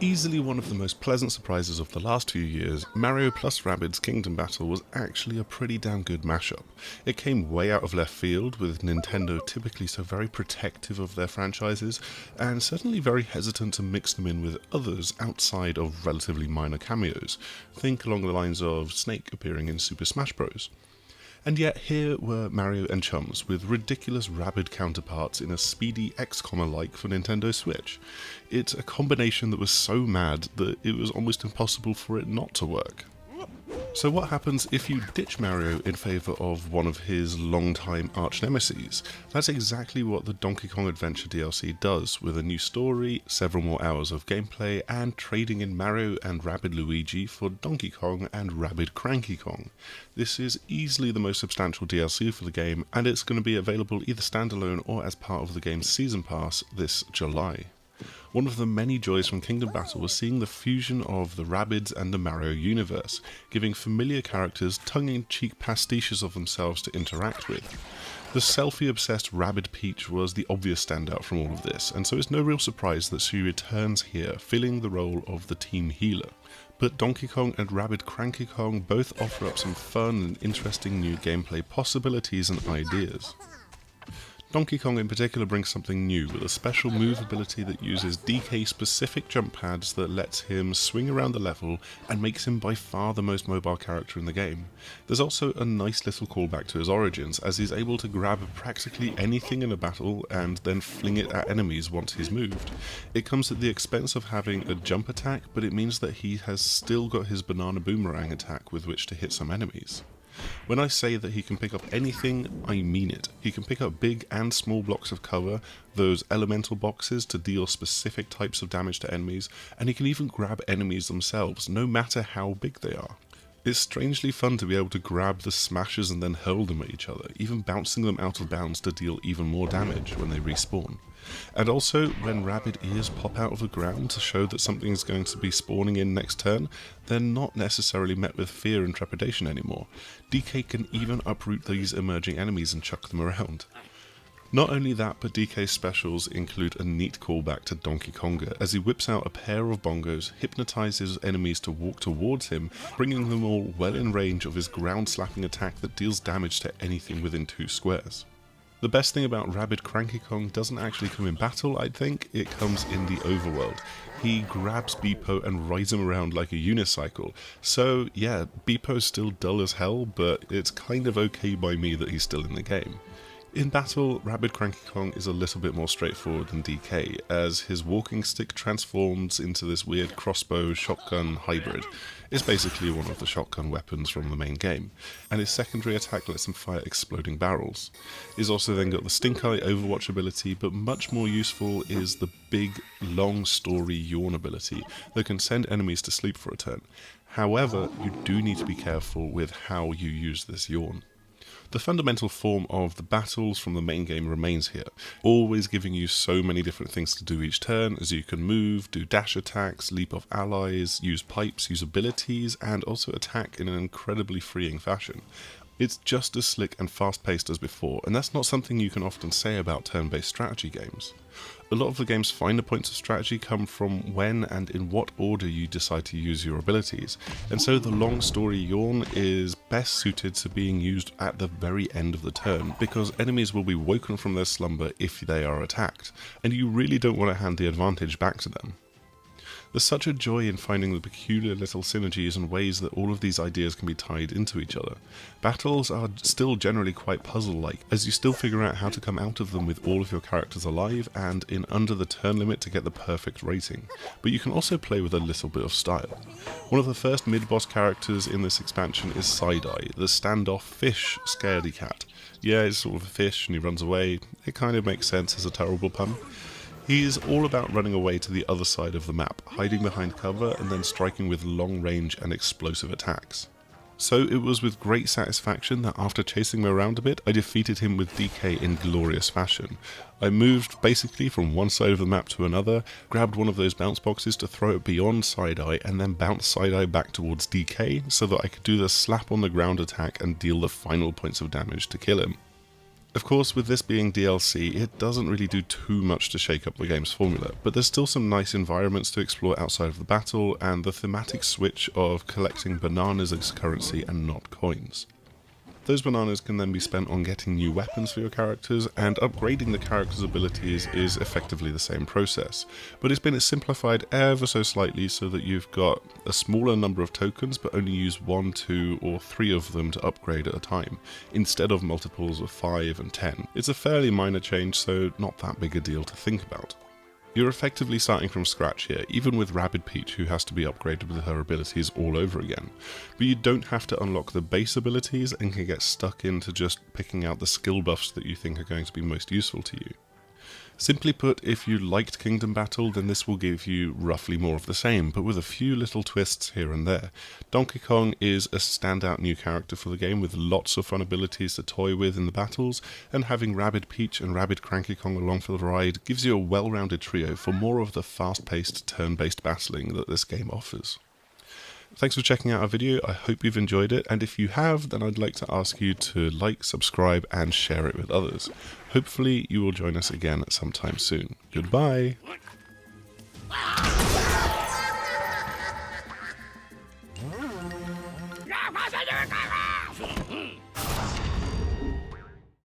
Easily one of the most pleasant surprises of the last few years, Mario plus Rabbids Kingdom Battle was actually a pretty damn good mashup. It came way out of left field, with Nintendo typically so very protective of their franchises, and certainly very hesitant to mix them in with others outside of relatively minor cameos. Think along the lines of Snake appearing in Super Smash Bros. And yet here were Mario and chums, with ridiculous Rabbid counterparts in a speedy XCOM-alike for Nintendo Switch. It's a combination that was so mad that it was almost impossible for it not to work. So what happens if you ditch Mario in favour of one of his longtime arch-nemeses? That's exactly what the Donkey Kong Adventure DLC does, with a new story, several more hours of gameplay, and trading in Mario and Rabbid Luigi for Donkey Kong and Rabbid Cranky Kong. This is easily the most substantial DLC for the game, and it's going to be available either standalone or as part of the game's Season Pass this July. One of the many joys from Kingdom Battle was seeing the fusion of the Rabbids and the Mario universe, giving familiar characters tongue-in-cheek pastiches of themselves to interact with. The selfie-obsessed Rabbid Peach was the obvious standout from all of this, and so it's no real surprise that she returns here, filling the role of the team healer. But Donkey Kong and Rabbid Cranky Kong both offer up some fun and interesting new gameplay possibilities and ideas. Donkey Kong in particular brings something new, with a special move ability that uses DK-specific jump pads that lets him swing around the level and makes him by far the most mobile character in the game. There's also a nice little callback to his origins, as he's able to grab practically anything in a battle and then fling it at enemies once he's moved. It comes at the expense of having a jump attack, but it means that he has still got his banana boomerang attack with which to hit some enemies. When I say that he can pick up anything, I mean it. He can pick up big and small blocks of cover, those elemental boxes to deal specific types of damage to enemies, and he can even grab enemies themselves, no matter how big they are. It's strangely fun to be able to grab the smashers and then hurl them at each other, even bouncing them out of bounds to deal even more damage when they respawn. And also, when Rabbid ears pop out of the ground to show that something is going to be spawning in next turn, they're not necessarily met with fear and trepidation anymore. DK can even uproot these emerging enemies and chuck them around. Not only that, but DK's specials include a neat callback to Donkey Konga, as he whips out a pair of bongos, hypnotizes enemies to walk towards him, bringing them all well in range of his ground-slapping attack that deals damage to anything within 2 squares. The best thing about Rabbid Cranky Kong doesn't actually come in battle, I'd think, it comes in the overworld. He grabs Beepo and rides him around like a unicycle. So yeah, Beepo's still dull as hell, but it's kind of okay by me that he's still in the game. In battle, Rabbid Cranky Kong is a little bit more straightforward than DK, as his walking stick transforms into this weird crossbow shotgun hybrid. It's basically one of the shotgun weapons from the main game, and his secondary attack lets him fire exploding barrels. He's also then got the Stink Eye Overwatch ability, but much more useful is the big, long story yawn ability that can send enemies to sleep for a turn. However, you do need to be careful with how you use this yawn. The fundamental form of the battles from the main game remains here, always giving you so many different things to do each turn, as you can move, do dash attacks, leap off allies, use pipes, use abilities, and also attack in an incredibly freeing fashion. It's just as slick and fast-paced as before, and that's not something you can often say about turn-based strategy games. A lot of the game's finer points of strategy come from when and in what order you decide to use your abilities, and so the long story yawn is best suited to being used at the very end of the turn, because enemies will be woken from their slumber if they are attacked, and you really don't want to hand the advantage back to them. There's such a joy in finding the peculiar little synergies and ways that all of these ideas can be tied into each other. Battles are still generally quite puzzle-like, as you still figure out how to come out of them with all of your characters alive and in under the turn limit to get the perfect rating, but you can also play with a little bit of style. One of the first mid-boss characters in this expansion is Side-Eye, the standoff fish scaredy cat. Yeah, he's sort of a fish and he runs away. It kind of makes sense as a terrible pun. He's all about running away to the other side of the map, hiding behind cover and then striking with long range and explosive attacks. So it was with great satisfaction that after chasing him around a bit, I defeated him with DK in glorious fashion. I moved basically from one side of the map to another, grabbed one of those bounce boxes to throw it beyond Side-Eye, and then bounced Side-Eye back towards DK so that I could do the slap on the ground attack and deal the final points of damage to kill him. Of course, with this being DLC, it doesn't really do too much to shake up the game's formula, but there's still some nice environments to explore outside of the battle, and the thematic switch of collecting bananas as currency and not coins. Those bananas can then be spent on getting new weapons for your characters, and upgrading the character's abilities is effectively the same process, but it's been simplified ever so slightly so that you've got a smaller number of tokens but only use 1, 2 or 3 of them to upgrade at a time, instead of multiples of 5 and 10. It's a fairly minor change, so not that big a deal to think about. You're effectively starting from scratch here, even with Rabbid Peach, who has to be upgraded with her abilities all over again. But you don't have to unlock the base abilities and can get stuck into just picking out the skill buffs that you think are going to be most useful to you. Simply put, if you liked Kingdom Battle, then this will give you roughly more of the same, but with a few little twists here and there. Donkey Kong is a standout new character for the game with lots of fun abilities to toy with in the battles, and having Rabbid Peach and Rabbid Cranky Kong along for the ride gives you a well-rounded trio for more of the fast-paced, turn-based battling that this game offers. Thanks for checking out our video, I hope you've enjoyed it, and if you have, then I'd like to ask you to like, subscribe and share it with others. Hopefully you will join us again sometime soon. Goodbye!